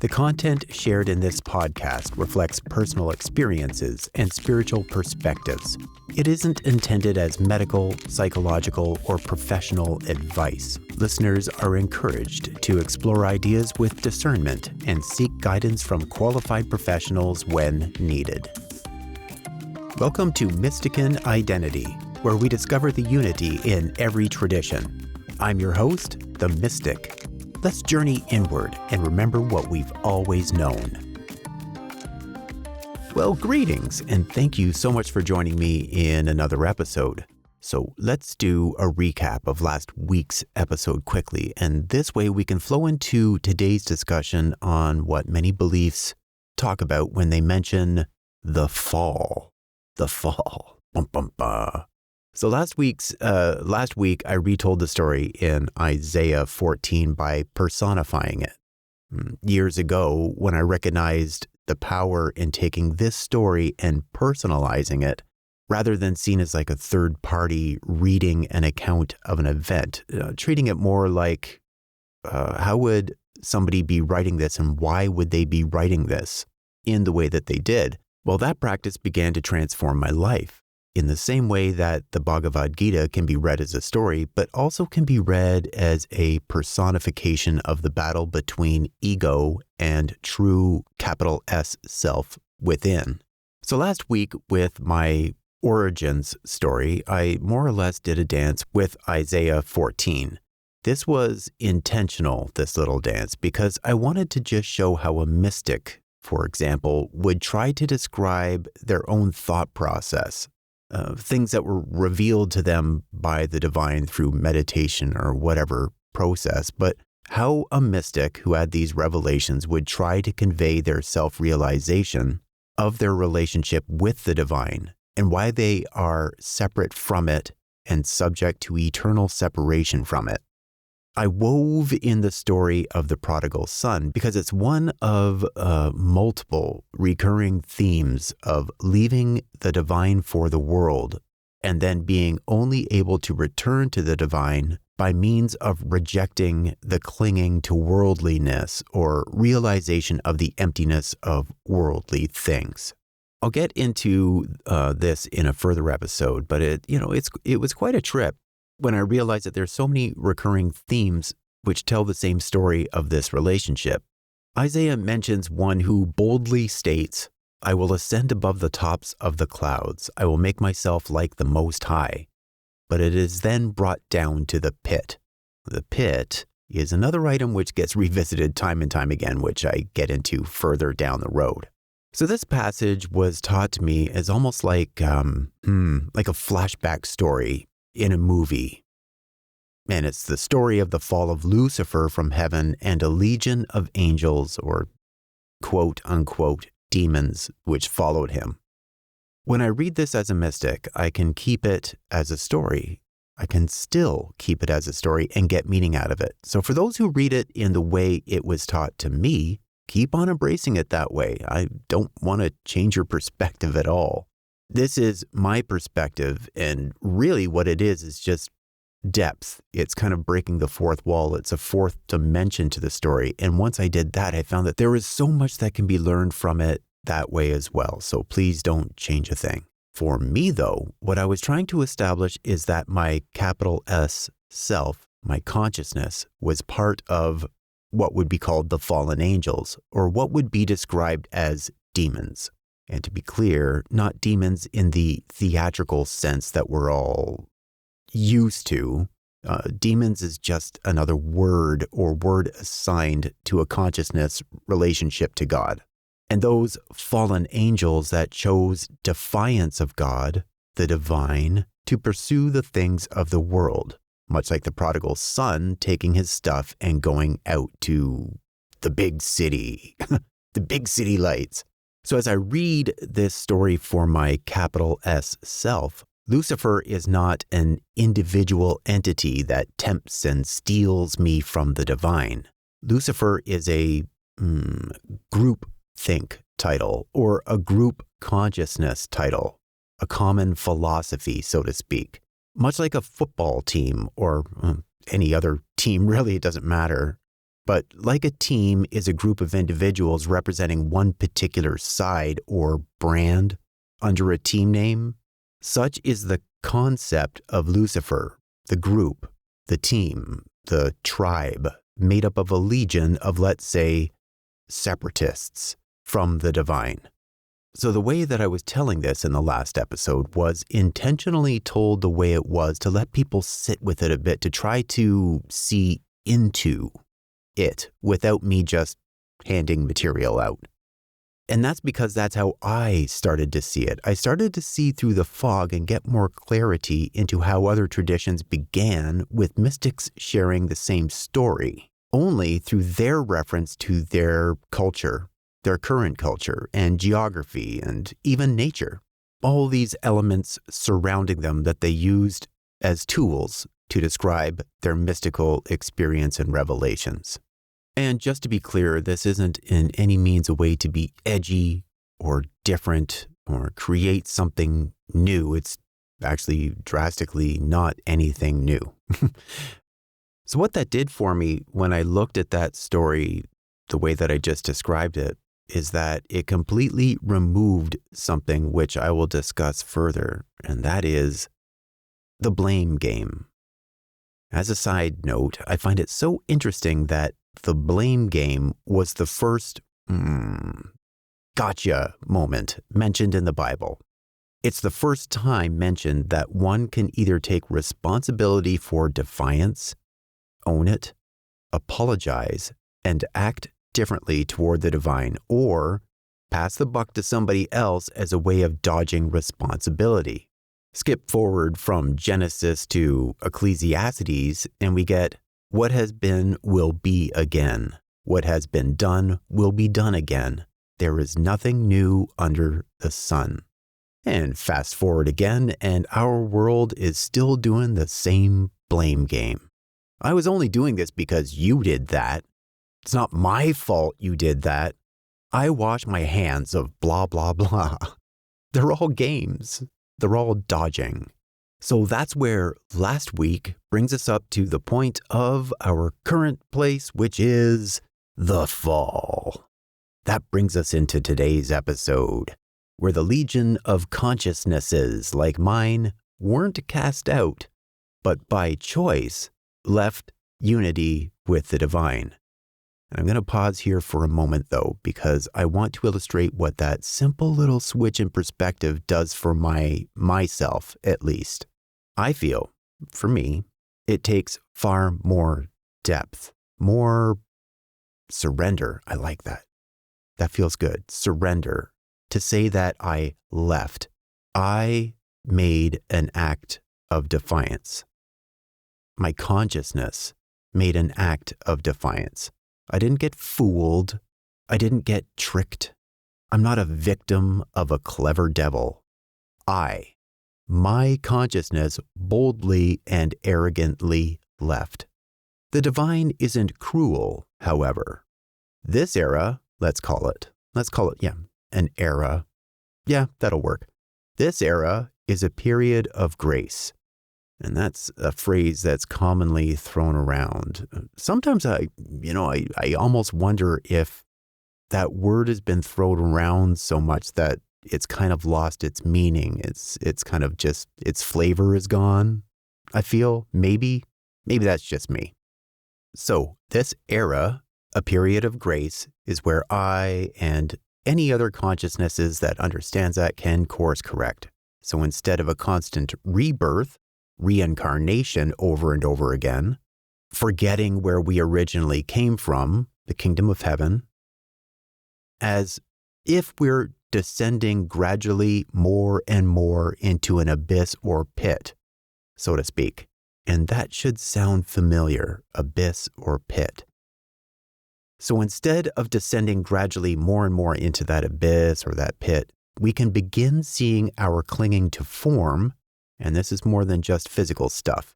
The content shared in this podcast reflects personal experiences and spiritual perspectives. It isn't intended as medical, psychological, or professional advice. Listeners are encouraged to explore ideas with discernment and seek guidance from qualified professionals when needed. Welcome to Mystican Identity, where we discover the unity in every tradition. I'm your host, the Mystic. Let's journey inward and remember what we've always known. Well, greetings, and thank you so much for joining me in another episode. So let's do a recap of last week's episode quickly, and this way we can flow into today's discussion on what many beliefs talk about when they mention the fall. The fall. Bum, bum, bah. So last week I retold the story in Isaiah 14 by personifying it. Years ago, when I recognized the power in taking this story and personalizing it, rather than seen as like a third party reading an account of an event, treating it more like, how would somebody be writing this and why would they be writing this in the way that they did? Well, that practice began to transform my life. In the same way that the Bhagavad Gita can be read as a story, but also can be read as a personification of the battle between ego and true capital S self within. So last week with my origins story, I more or less did a dance with Isaiah 14. This was intentional, this little dance, because I wanted to just show how a mystic, for example, would try to describe their own thought process. Things that were revealed to them by the divine through meditation or whatever process, but how a mystic who had these revelations would try to convey their self-realization of their relationship with the divine and why they are separate from it and subject to eternal separation from it. I wove in the story of the prodigal son because it's one of multiple recurring themes of leaving the divine for the world and then being only able to return to the divine by means of rejecting the clinging to worldliness or realization of the emptiness of worldly things. I'll get into this in a further episode, but it was quite a trip when I realized that there's so many recurring themes which tell the same story of this relationship. Isaiah mentions one who boldly states, "I will ascend above the tops of the clouds. I will make myself like the Most High." But it is then brought down to the pit. The pit is another item which gets revisited time and time again, which I get into further down the road. So this passage was taught to me as almost like a flashback story in a movie. And it's the story of the fall of Lucifer from heaven and a legion of angels or quote unquote demons which followed him. When I read this as a mystic, I can keep it as a story. I can still keep it as a story and get meaning out of it. So for those who read it in the way it was taught to me, keep on embracing it that way. I don't want to change your perspective at all. This is my perspective, and really what it is just depth. It's kind of breaking the fourth wall. It's a fourth dimension to the story. And once I did that, I found that there is so much that can be learned from it that way as well. So please don't change a thing. For me, though, what I was trying to establish is that my capital S self, my consciousness, was part of what would be called the fallen angels, or what would be described as demons. And to be clear, not demons in the theatrical sense that we're all used to. Demons is just another word or word assigned to a consciousness relationship to God. And those fallen angels that chose defiance of God, the divine, to pursue the things of the world, much like the prodigal son taking his stuff and going out to the big city, the big city lights. So as I read this story for my capital S self, Lucifer is not an individual entity that tempts and steals me from the divine. Lucifer is a group think title or a group consciousness title, a common philosophy, so to speak. Much like a football team or any other team, really, it doesn't matter. But like a team is a group of individuals representing one particular side or brand under a team name, such is the concept of Lucifer, the group, the team, the tribe, made up of a legion of, let's say, separatists from the divine. So the way that I was telling this in the last episode was intentionally told the way it was to let people sit with it a bit, to try to see into it without me just handing material out. And that's because that's how I started to see it. I started to see through the fog and get more clarity into how other traditions began, with mystics sharing the same story, only through their reference to their culture, their current culture, and geography, and even nature. All these elements surrounding them that they used as tools to describe their mystical experience and revelations. And just to be clear, this isn't in any means a way to be edgy or different or create something new. It's actually drastically not anything new. So what that did for me when I looked at that story the way that I just described it is that it completely removed something which I will discuss further, and that is the blame game. As a side note, I find it so interesting that the blame game was the first gotcha moment mentioned in the Bible. It's the first time mentioned that one can either take responsibility for defiance, own it, apologize, and act differently toward the divine, or pass the buck to somebody else as a way of dodging responsibility. Skip forward from Genesis to Ecclesiastes, and we get, what has been will be again. What has been done will be done again. There is nothing new under the sun. And fast forward again, and our world is still doing the same blame game. I was only doing this because you did that. It's not my fault you did that. I wash my hands of blah, blah, blah. They're all games. They're all dodging. So that's where last week brings us up to the point of our current place, which is the fall. That brings us into today's episode, where the legion of consciousnesses like mine weren't cast out, but by choice left unity with the divine. I'm going to pause here for a moment, though, because I want to illustrate what that simple little switch in perspective does for myself, at least. I feel, for me, it takes far more depth, more surrender. I like that. That feels good. Surrender. To say that I left. I made an act of defiance. My consciousness made an act of defiance. I didn't get fooled. I didn't get tricked. I'm not a victim of a clever devil. My consciousness boldly and arrogantly left. The divine isn't cruel, however. This era, let's call it, an era. Yeah, that'll work. This era is a period of grace. And that's a phrase that's commonly thrown around. Sometimes I almost wonder if that word has been thrown around so much that it's kind of lost its meaning. It's kind of just, its flavor is gone. I feel maybe that's just me. So this era, a period of grace, is where I and any other consciousnesses that understands that can course correct. So instead of a constant rebirth, reincarnation over and over again, forgetting where we originally came from, the kingdom of heaven, as if we're descending gradually more and more into an abyss or pit, so to speak. And that should sound familiar, abyss or pit. So instead of descending gradually more and more into that abyss or that pit, we can begin seeing our clinging to form. And this is more than just physical stuff.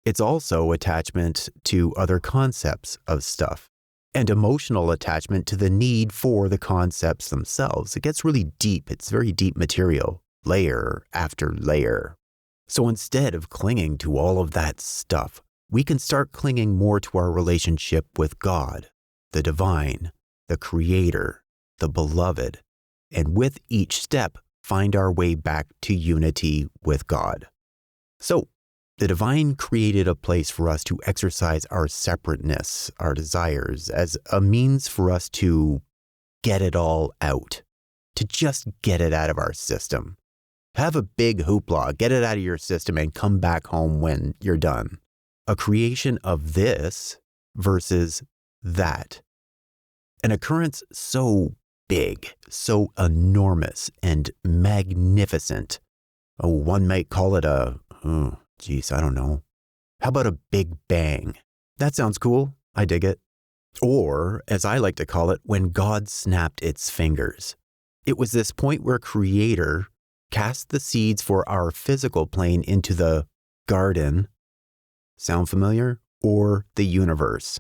It's also attachment to other concepts of stuff and emotional attachment to the need for the concepts themselves. It gets really deep. It's very deep material, layer after layer. So instead of clinging to all of that stuff, we can start clinging more to our relationship with God, the divine, the creator, the beloved, and with each step, find our way back to unity with God. So, the divine created a place for us to exercise our separateness, our desires, as a means for us to get it all out, to just get it out of our system. Have a big hoopla, get it out of your system, and come back home when you're done. A creation of this versus that. An occurrence so big, so enormous and magnificent. Oh, one might call it I don't know. How about a big bang? That sounds cool. I dig it. Or, as I like to call it, when God snapped its fingers. It was this point where Creator cast the seeds for our physical plane into the garden. Sound familiar? Or the universe.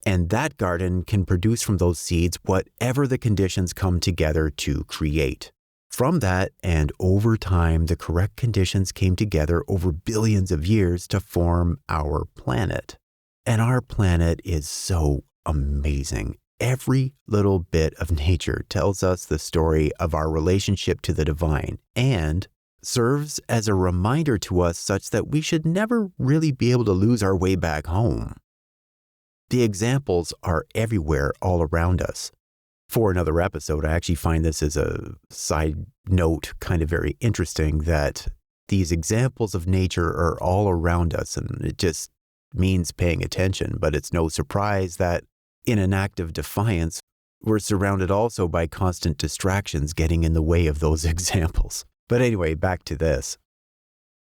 And that garden can produce from those seeds whatever the conditions come together to create. From that, and over time, the correct conditions came together over billions of years to form our planet. And our planet is so amazing. Every little bit of nature tells us the story of our relationship to the divine and serves as a reminder to us such that we should never really be able to lose our way back home. The examples are everywhere all around us. For another episode, I actually find this as a side note kind of very interesting that these examples of nature are all around us, and it just means paying attention. But it's no surprise that in an act of defiance, we're surrounded also by constant distractions getting in the way of those examples. But anyway, back to this.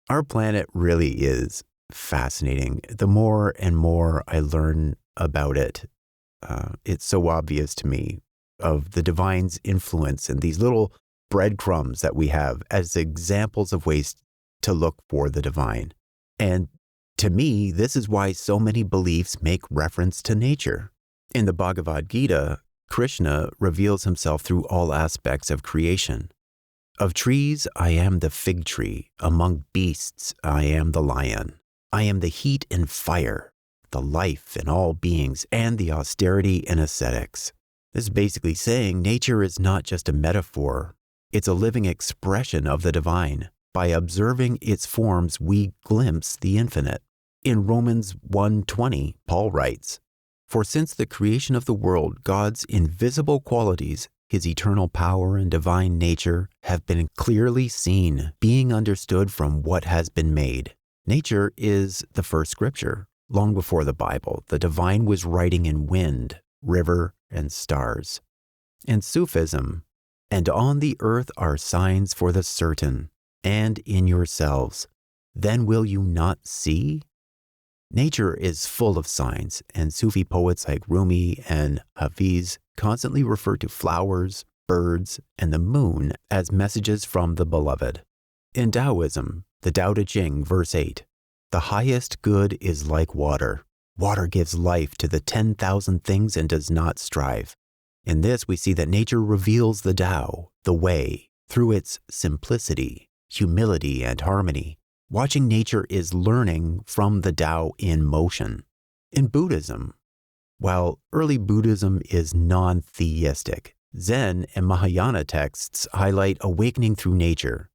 Our planet really is fascinating. The more and more I learn about it, it's so obvious to me of the divine's influence and these little breadcrumbs that we have as examples of ways to look for the divine. And to me, this is why so many beliefs make reference to nature. In the Bhagavad Gita, Krishna reveals himself through all aspects of creation. Of trees, I am the fig tree. Among beasts, I am the lion. I am the heat and fire, the life in all beings, and the austerity in ascetics. This is basically saying nature is not just a metaphor. It's a living expression of the divine. By observing its forms, we glimpse the infinite. In Romans 1:20, Paul writes, "For since the creation of the world, God's invisible qualities, his eternal power and divine nature, have been clearly seen, being understood from what has been made." Nature is the first scripture. Long before the Bible, the divine was writing in wind, river, and stars. And Sufism, "And on the earth are signs for the certain, and in yourselves. Then will you not see?" Nature is full of signs, and Sufi poets like Rumi and Hafiz constantly refer to flowers, birds, and the moon as messages from the beloved. In Taoism, the Tao Te Ching, verse 8, "The highest good is like water. Water gives life to the 10,000 things and does not strive." In this, we see that nature reveals the Tao, the way, through its simplicity, humility, and harmony. Watching nature is learning from the Tao in motion. In Buddhism, while early Buddhism is non-theistic, Zen and Mahayana texts highlight awakening through nature.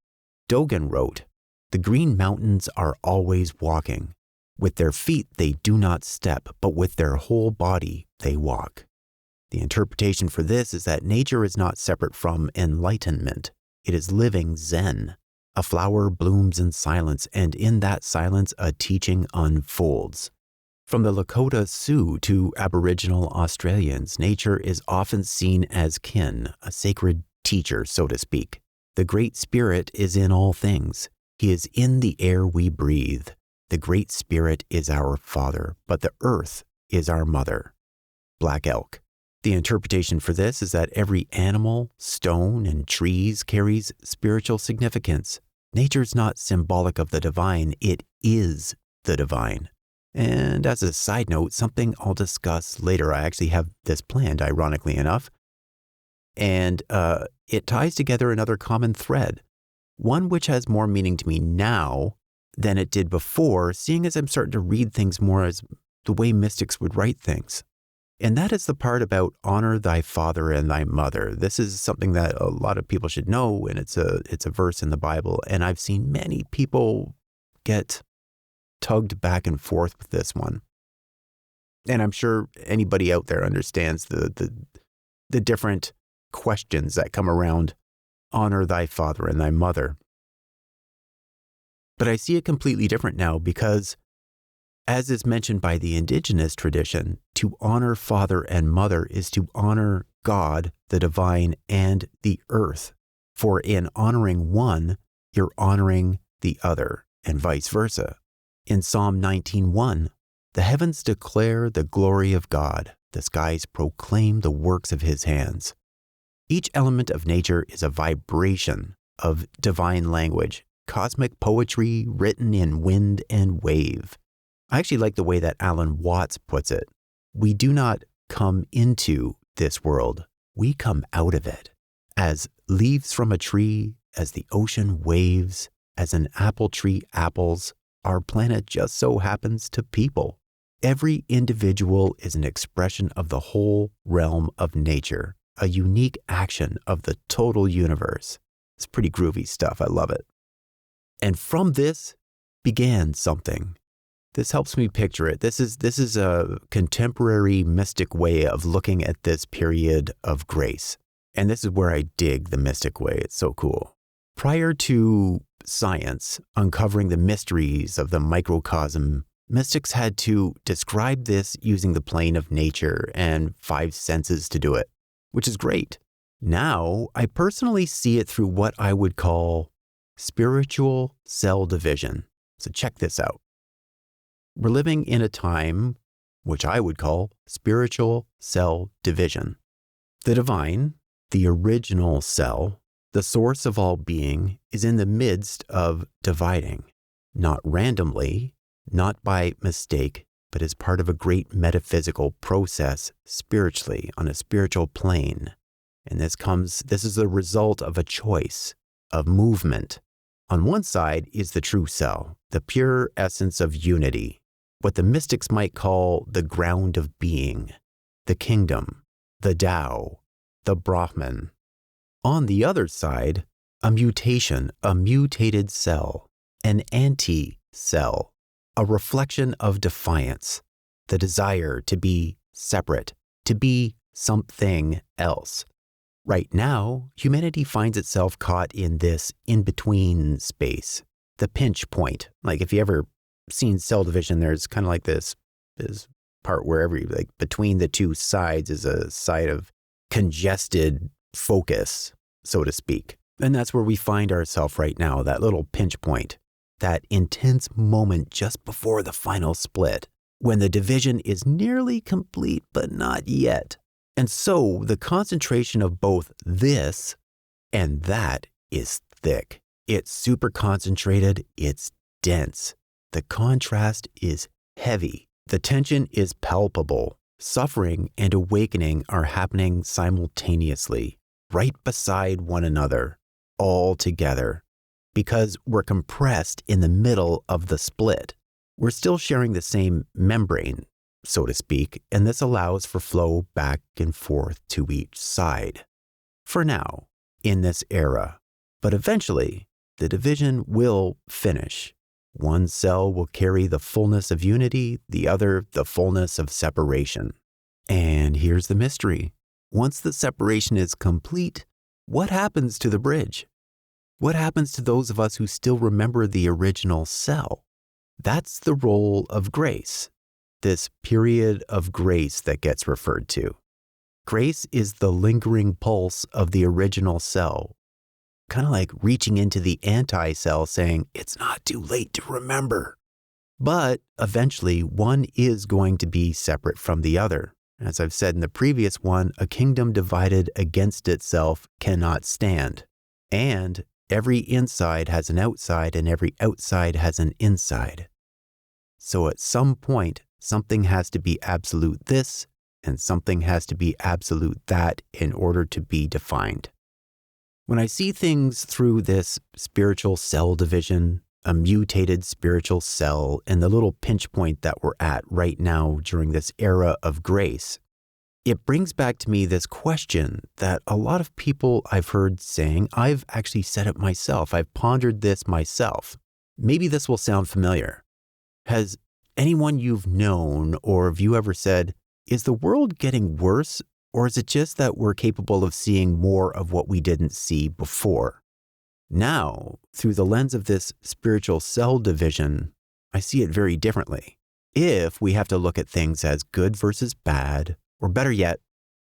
Dogen wrote, "The green mountains are always walking. With their feet they do not step, but with their whole body they walk." The interpretation for this is that nature is not separate from enlightenment. It is living Zen. A flower blooms in silence, and in that silence a teaching unfolds. From the Lakota Sioux to Aboriginal Australians, nature is often seen as kin, a sacred teacher, so to speak. The Great Spirit is in all things. He is in the air we breathe. The Great Spirit is our Father, but the earth is our mother. Black Elk. The interpretation for this is that every animal, stone, and trees carries spiritual significance. Nature's not symbolic of the divine, it is the divine. And as a side note, something I'll discuss later, I actually have this planned, ironically enough, and it ties together another common thread, one which has more meaning to me now than it did before, seeing as I'm starting to read things more as the way mystics would write things. And that is the part about honor thy father and thy mother. This is something that a lot of people should know, and it's a verse in the Bible. And I've seen many people get tugged back and forth with this one. And I'm sure anybody out there understands the different questions that come around honor thy father and thy mother. But I see it completely different now because, as is mentioned by the indigenous tradition, to honor father and mother is to honor God, the divine, and the earth. For in honoring one, you're honoring the other, and vice versa. In Psalm 19:1, the heavens declare the glory of God, the skies proclaim the works of his hands. Each element of nature is a vibration of divine language, cosmic poetry written in wind and wave. I actually like the way that Alan Watts puts it. We do not come into this world, we come out of it. As leaves from a tree, as the ocean waves, as an apple tree apples, our planet just so happens to people. Every individual is an expression of the whole realm of nature, a unique action of the total universe. It's pretty groovy stuff. I love it. And from this began something. This helps me picture it. This is a contemporary mystic way of looking at this period of grace. And this is where I dig the mystic way. It's so cool. Prior to science uncovering the mysteries of the microcosm, mystics had to describe this using the plane of nature and 5 senses to do it, which is great. Now, I personally see it through what I would call spiritual cell division. So check this out. We're living in a time which I would call spiritual cell division. The divine, the original cell, the source of all being, is in the midst of dividing, not randomly, not by mistake, but as part of a great metaphysical process spiritually on a spiritual plane. And this is the result of a choice, of movement. On one side is the true cell, the pure essence of unity, what the mystics might call the ground of being, the kingdom, the Tao, the Brahman. On the other side, a mutation, a mutated cell, an anti-cell, a reflection of defiance, the desire to be separate, to be something else. Right now, humanity finds itself caught in this in-between space, the pinch point. Like if you ever seen cell division, there's kind of like this part where between the two sides is a side of congested focus, so to speak. And that's where we find ourselves right now, that little pinch point, that intense moment just before the final split, when the division is nearly complete but not yet. And so the concentration of both this and that is thick. It's super concentrated, it's dense. The contrast is heavy. The tension is palpable. Suffering and awakening are happening simultaneously, right beside one another, all together, because we're compressed in the middle of the split. We're still sharing the same membrane, so to speak, and this allows for flow back and forth to each side. For now, in this era, but eventually, the division will finish. One cell will carry the fullness of unity, the other the fullness of separation. And here's the mystery. Once the separation is complete, what happens to the bridge? What happens to those of us who still remember the original cell? That's the role of grace, this period of grace that gets referred to. Grace is the lingering pulse of the original cell, kind of like reaching into the anti-cell saying, it's not too late to remember. But eventually, one is going to be separate from the other. As I've said in the previous one, a kingdom divided against itself cannot stand. And every inside has an outside, and every outside has an inside. So at some point, something has to be absolute this, and something has to be absolute that in order to be defined. When I see things through this spiritual cell division, a mutated spiritual cell, and the little pinch point that we're at right now during this era of grace, it brings back to me this question that a lot of people I've heard saying. I've actually said it myself. I've pondered this myself. Maybe this will sound familiar. Has anyone you've known or have you ever said, is the world getting worse, or is it just that we're capable of seeing more of what we didn't see before? Now, through the lens of this spiritual cell division, I see it very differently. If we have to look at things as good versus bad, or better yet,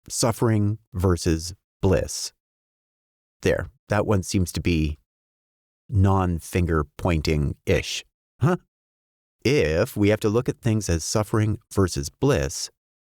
suffering versus bliss. There, that one seems to be non-finger pointing-ish. Huh? If we have to look at things as suffering versus bliss,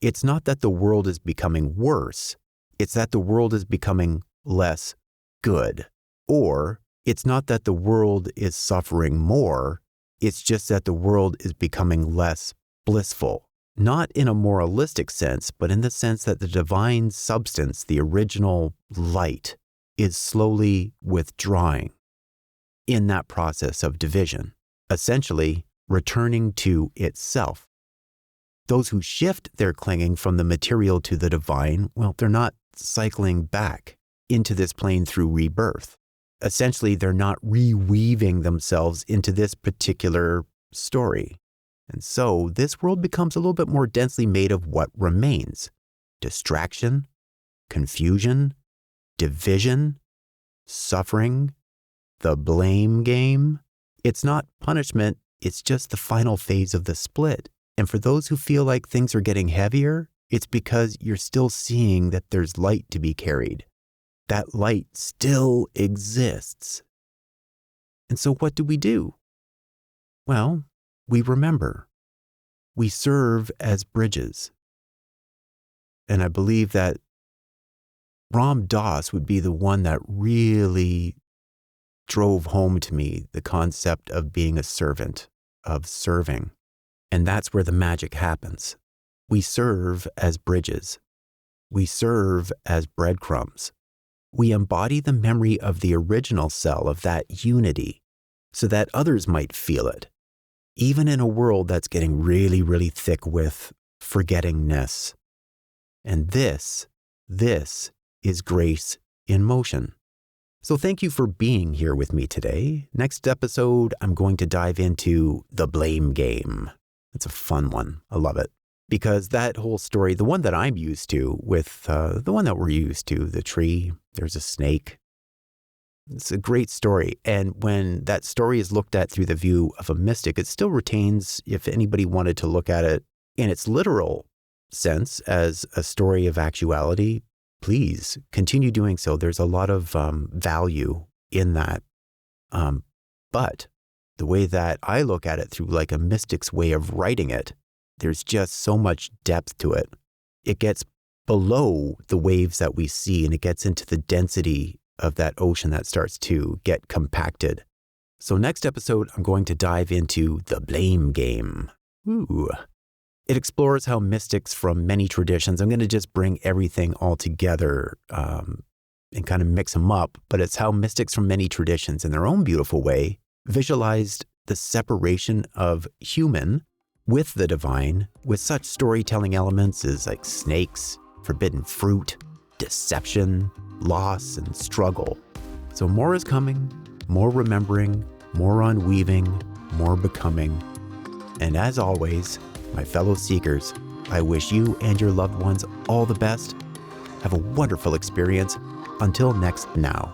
it's not that the world is becoming worse, it's that the world is becoming less good. Or it's not that the world is suffering more, it's just that the world is becoming less blissful. Not in a moralistic sense, but in the sense that the divine substance, the original light, is slowly withdrawing in that process of division, essentially returning to itself. Those who shift their clinging from the material to the divine, well, they're not cycling back into this plane through rebirth. Essentially, they're not reweaving themselves into this particular story. And so this world becomes a little bit more densely made of what remains: distraction, confusion, division, suffering, the blame game. It's not punishment, it's just the final phase of the split. And for those who feel like things are getting heavier, it's because you're still seeing that there's light to be carried. That light still exists. And so what do? Well, we remember. We serve as bridges. And I believe that Ram Dass would be the one that really drove home to me the concept of being a servant, of serving. And that's where the magic happens. We serve as bridges. We serve as breadcrumbs. We embody the memory of the original cell of that unity so that others might feel it, even in a world that's getting really, really thick with forgettingness. And this is grace in motion. So thank you for being here with me today. Next episode, I'm going to dive into the blame game. It's a fun one. I love it. Because that whole story, the one that I'm used to with the one that we're used to, the tree, there's a snake. It's a great story. And when that story is looked at through the view of a mystic, it still retains, if anybody wanted to look at it in its literal sense as a story of actuality, please continue doing so. There's a lot of value in that. But the way that I look at it through like a mystic's way of writing it, there's just so much depth to it. It gets below the waves that we see, and it gets into the density of that ocean that starts to get compacted. So next episode, I'm going to dive into the blame game. Ooh. It explores how mystics from many traditions, I'm going to just bring everything all together and kind of mix them up, but it's how mystics from many traditions in their own beautiful way visualized the separation of human with the divine, with such storytelling elements as like snakes, forbidden fruit, deception, loss, and struggle. So more is coming, more remembering, more unweaving, more becoming. And as always, my fellow seekers, I wish you and your loved ones all the best. Have a wonderful experience. Until next now.